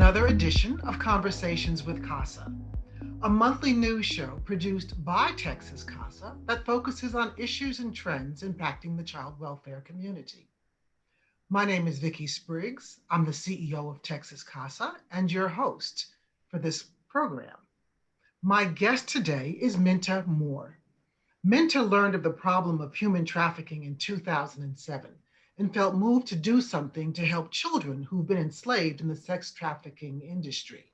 another edition of Conversations with CASA, a monthly news show produced by Texas CASA that focuses on issues and trends impacting the child welfare community. My name is Vicki Spriggs. I'm the CEO of Texas CASA and your host for this program. My guest today is Minta Moore. Minta learned of the problem of human trafficking in 2007 and felt moved to do something to help children who've been enslaved in the sex trafficking industry.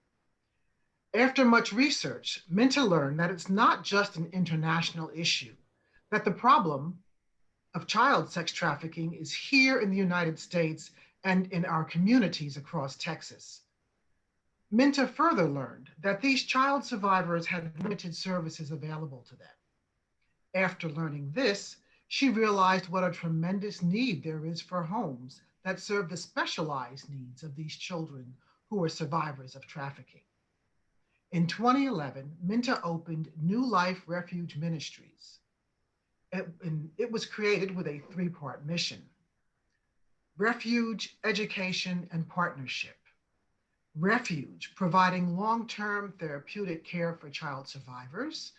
After much research, Minta learned that it's not just an international issue, that the problem of child sex trafficking is here in the United States and in our communities across Texas. Minta further learned that these child survivors had limited services available to them. After learning this, she realized what a tremendous need there is for homes that serve the specialized needs of these children who are survivors of trafficking. In 2011, Minta opened New Life Refuge Ministries. It was created with a three-part mission: refuge, education, and partnership. Refuge, providing long-term therapeutic care for child survivors.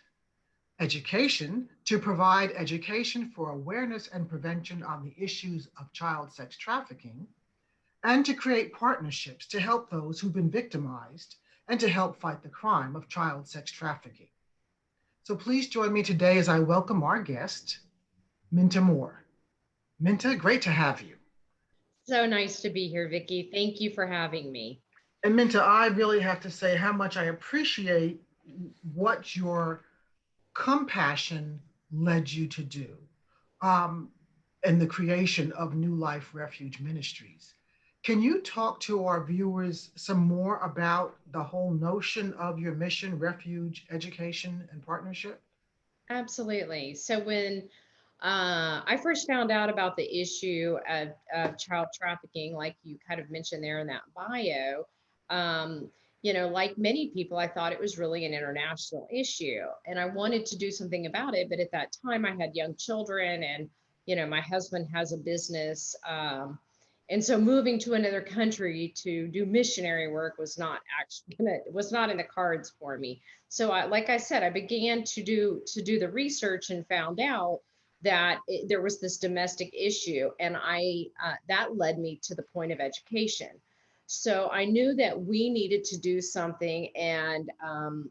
Education, to provide education for awareness and prevention on the issues of child sex trafficking, and to create partnerships to help those who've been victimized and to help fight the crime of child sex trafficking. So please join me today as I welcome our guest, Minta Moore. Minta, great to have you. So nice to be here, Vicki. Thank you for having me. And Minta, I really have to say how much I appreciate what your compassion led you to do in the creation of New Life Refuge Ministries. Can you talk to our viewers some more about the whole notion of your mission, refuge, education, and partnership? Absolutely. So when I first found out about the issue of child trafficking, like you kind of mentioned there in that bio, um, like many people, I thought it was really an international issue, and I wanted to do something about it. But at that time, I had young children, and my husband has a business. And so moving to another country to do missionary work was not was not in the cards for me. So like I said, I began to do the research and found out that there was this domestic issue, and that led me to the point of education. So I knew that we needed to do something, and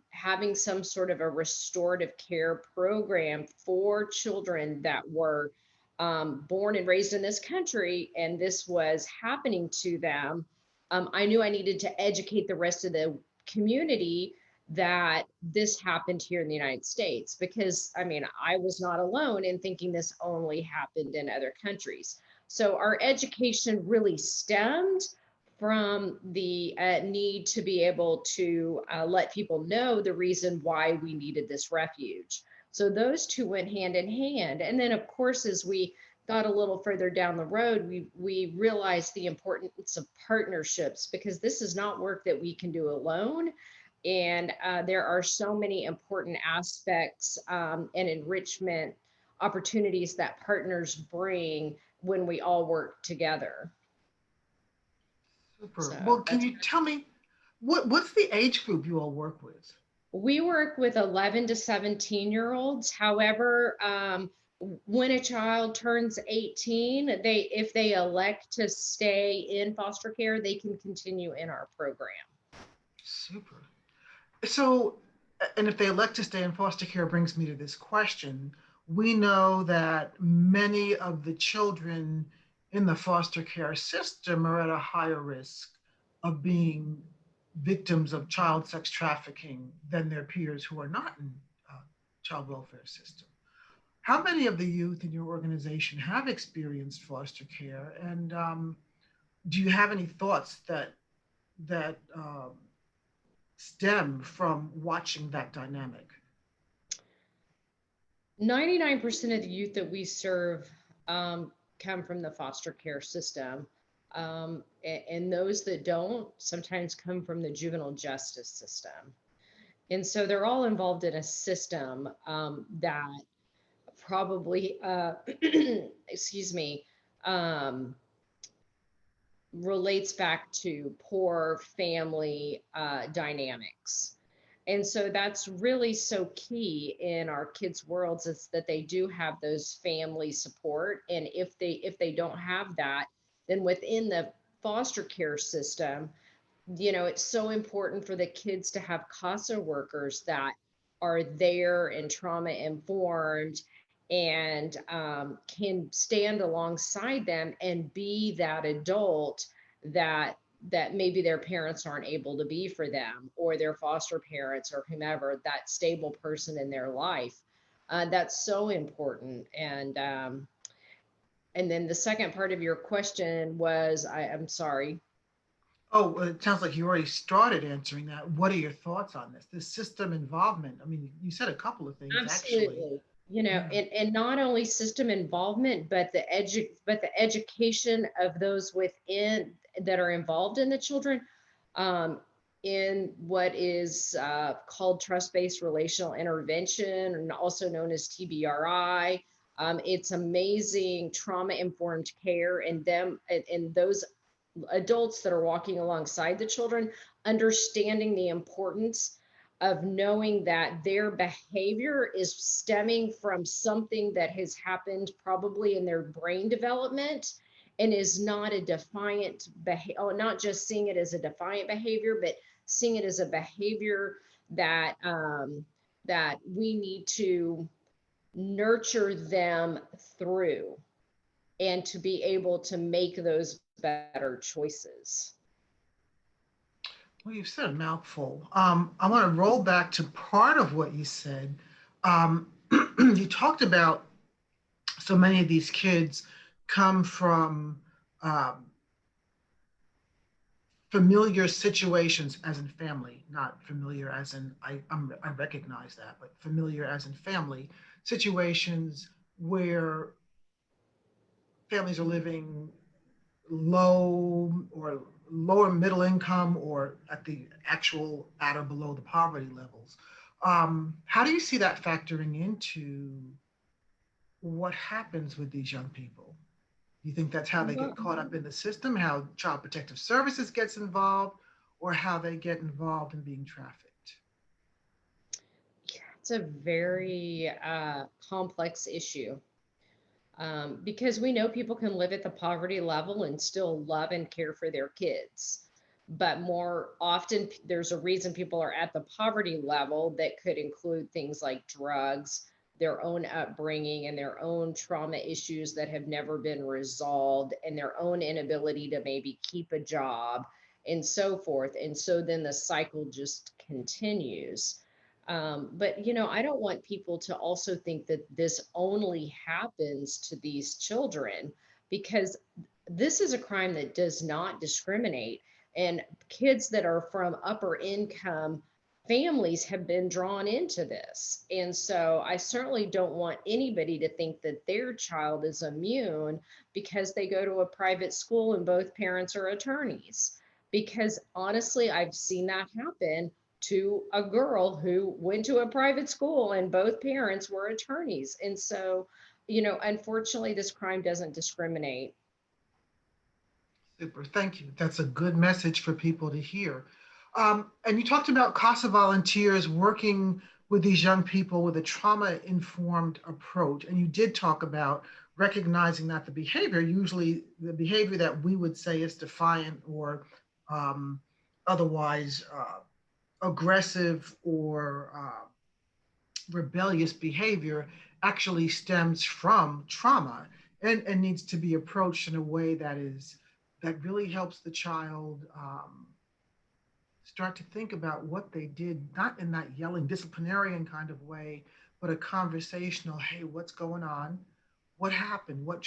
having some sort of a restorative care program for children that were born and raised in this country, and this was happening to them. I knew I needed to educate the rest of the community that this happened here in the United States, because I was not alone in thinking this only happened in other countries. So our education really stemmed from the need to be able to let people know the reason why we needed this refuge. So those two went hand in hand. And then, of course, as we got a little further down the road, we realized the importance of partnerships, because this is not work that we can do alone. And there are so many important aspects and enrichment opportunities that partners bring when we all work together. Super. So Well, can you tell me what's the age group you all work with? we work with 11 to 17-year-olds. However, when a child turns 18, if they elect to stay in foster care, they can continue in our program. Super. So, and if they elect to stay in foster care, brings me to this question. We know that many of the children in the foster care system are at a higher risk of being victims of child sex trafficking than their peers who are not in child welfare system. How many of the youth in your organization have experienced foster care, and do you have any thoughts that stem from watching that dynamic? 99% of the youth that we serve come from the foster care system. And those that don't sometimes come from the juvenile justice system. And so they're all involved in a system that probably, excuse me, um, relates back to poor family dynamics. And so that's really so key in our kids' worlds, is that they do have those family support. And if they don't have that, then within the foster care system, it's so important for the kids to have CASA workers that are there and trauma informed, and can stand alongside them and be that adult that maybe their parents aren't able to be for them, or their foster parents, or whomever, that stable person in their life. That's so important. And then the second part of your question was, I'm sorry. Oh, well, it sounds like you already started answering that. What are your thoughts on this? This system involvement. I mean, you said a couple of things actually. Absolutely. Yeah. And not only system involvement, but the education of those within that are involved in the children, um, in what is called trust-based relational intervention, and also known as TBRI. It's amazing trauma-informed care, and those adults that are walking alongside the children, understanding the importance of knowing that their behavior is stemming from something that has happened probably in their brain development, and is not a defiant behavior, not just seeing it as a defiant behavior, but seeing it as a behavior that that we need to nurture them through, and to be able to make those better choices. Well, you've said a mouthful. I want to roll back to part of what you said. Um, you talked about so many of these kids come from um, familiar situations, as in family, not familiar as in I recognize that, but familiar as in family situations where families are living low or lower middle income, or at the actual at or below the poverty levels. How do you see that factoring into what happens with these young people? Do you think that's how they get Well, caught up in the system, how Child Protective Services gets involved, or how they get involved in being trafficked? it's a very complex issue, because we know people can live at the poverty level and still love and care for their kids. But more often, there's a reason people are at the poverty level, that could include things like drugs, their own upbringing, and their own trauma issues that have never been resolved, and their own inability to maybe keep a job, and so forth. And so then the cycle just continues. But I don't want people to also think that this only happens to these children, because this is a crime that does not discriminate. And kids that are from upper income families have been drawn into this. And so I certainly don't want anybody to think that their child is immune because they go to a private school and both parents are attorneys. Because honestly, I've seen that happen to a girl who went to a private school and both parents were attorneys. And so, unfortunately, this crime doesn't discriminate. Super, thank you. That's a good message for people to hear. And you talked about CASA volunteers working with these young people with a trauma informed approach. And you did talk about recognizing that the behavior, usually the behavior that we would say is defiant or um, otherwise aggressive or rebellious behavior, actually stems from trauma, and needs to be approached in a way that really helps the child start to think about what they did, not in that yelling disciplinarian kind of way, but a conversational, hey, what's going on? What happened? What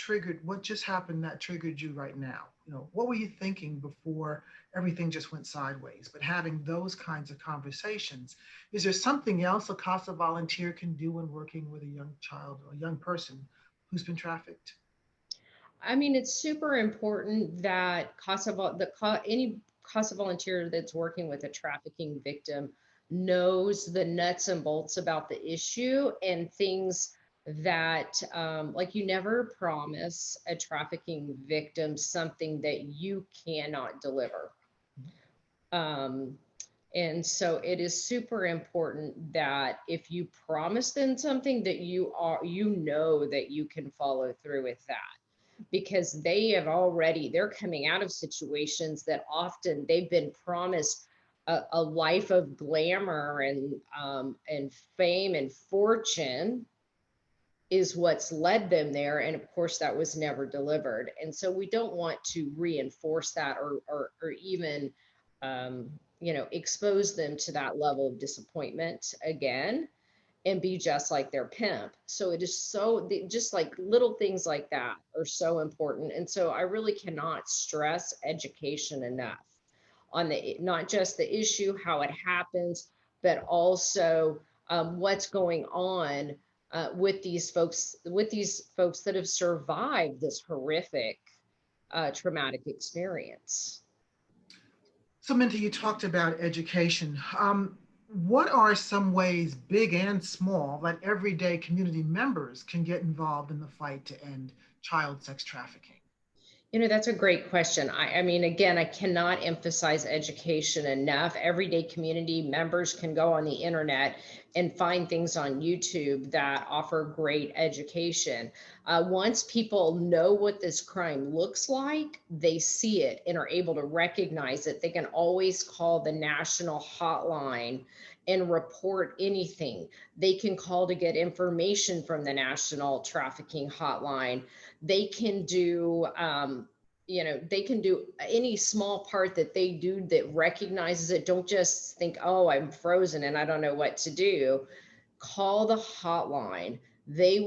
just happened that triggered you right now? What were you thinking before everything just went sideways? But having those kinds of conversations. Is there something else a CASA volunteer can do when working with a young child or a young person who's been trafficked? I mean, it's super important that any CASA volunteer that's working with a trafficking victim knows the nuts and bolts about the issue, and things that like you never promise a trafficking victim something that you cannot deliver. Um, and so it is super important that if you promise them something that you know that you can follow through with that, because they're coming out of situations that often they've been promised a life of glamour and fame and fortune is what's led them there. And of course, that was never delivered. And so we don't want to reinforce that or even, um, expose them to that level of disappointment again and be just like their pimp. So it is just like little things like that are so important. And so I really cannot stress education enough on the not just the issue, how it happens, but also what's going on with these folks that have survived this horrific traumatic experience. So, Minta, you talked about education. What are some ways, big and small, that everyday community members can get involved in the fight to end child sex trafficking? That's a great question. I mean, again, I cannot emphasize education enough. Everyday community members can go on the internet and find things on YouTube that offer great education. Once people know what this crime looks like, they see it and are able to recognize it. They can always call the national hotline and report anything. They can call to get information from the national trafficking hotline. They can do they can do any small part that they do that recognizes it. Don't just think, oh, I'm frozen and I don't know what to do. Call the hotline. They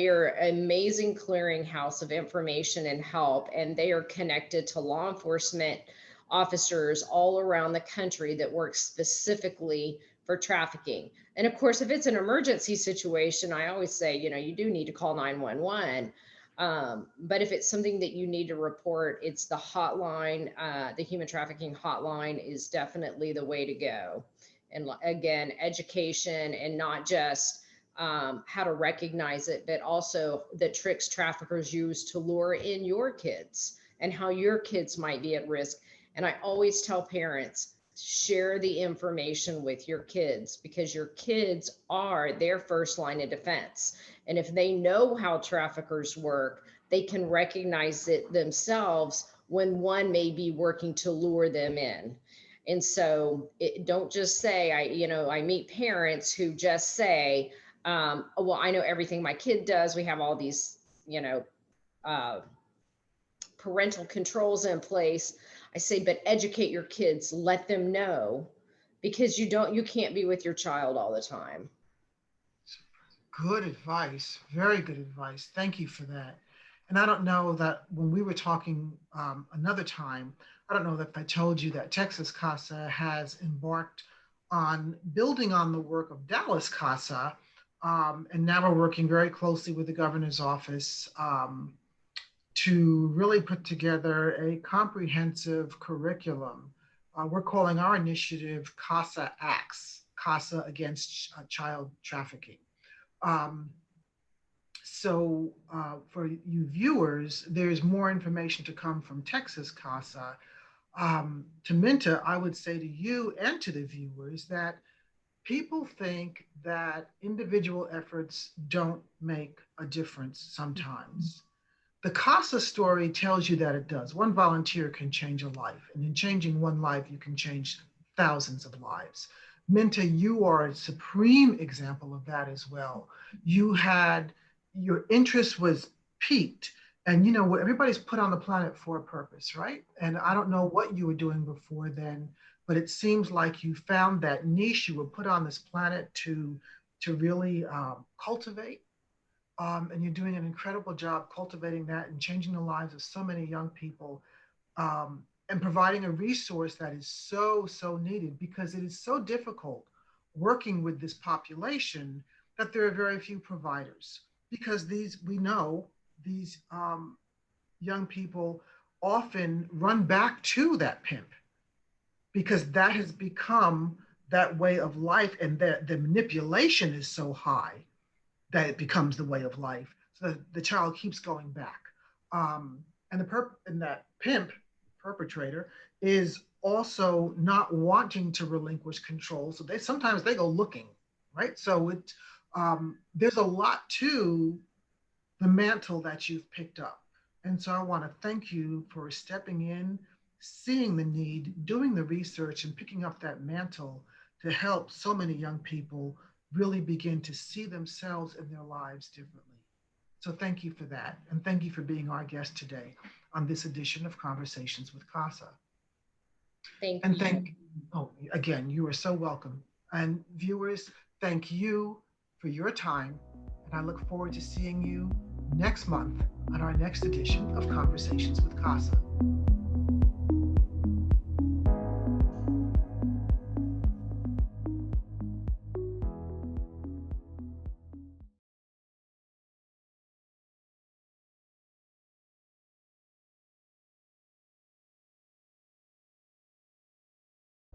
are an amazing clearinghouse of information and help, and they are connected to law enforcement officers all around the country that work specifically for trafficking. And of course, if it's an emergency situation, I always say, you do need to call 911. But if it's something that you need to report, it's the hotline. The human trafficking hotline is definitely the way to go. And again, education, and not just how to recognize it, but also the tricks traffickers use to lure in your kids and how your kids might be at risk. And I always tell parents, share the information with your kids, because your kids are their first line of defense. And if they know how traffickers work, they can recognize it themselves when one may be working to lure them in. And so don't just say, I meet parents who just say, well, I know everything my kid does. We have all these, uh, parental controls in place. I say, but educate your kids, let them know, because you can't be with your child all the time. Good advice. Very good advice. Thank you for that. And I don't know that when we were talking another time, I don't know if I told you that Texas CASA has embarked on building on the work of Dallas CASA. And now we're working very closely with the governor's office to really put together a comprehensive curriculum. We're calling our initiative CASA Acts, CASA Against Child Trafficking. Um, for you viewers, there's more information to come from Texas CASA. To Minta, I would say to you and to the viewers that people think that individual efforts don't make a difference sometimes. The CASA story tells you that it does. One volunteer can change a life, and in changing one life, you can change thousands of lives. Minta, you are a supreme example of that as well. Your interest was piqued, and everybody's put on the planet for a purpose, right? And I don't know what you were doing before then, but it seems like you found that niche you were put on this planet to really cultivate. And you're doing an incredible job cultivating that and changing the lives of so many young people, and providing a resource that is so needed, because it is so difficult working with this population that there are very few providers, because we know these young people often run back to that pimp because that has become that way of life, and the manipulation is so high that it becomes the way of life. So the child keeps going back. And that pimp perpetrator is also not wanting to relinquish control. So they sometimes they go looking, right? So there's a lot to the mantle that you've picked up. And so I want to thank you for stepping in, seeing the need, doing the research, and picking up that mantle to help so many young people really begin to see themselves and their lives differently. So thank you for that. And thank you for being our guest today on this edition of Conversations with CASA. Thank And you. again, you are so welcome. And viewers, thank you for your time. And I look forward to seeing you next month on our next edition of Conversations with CASA.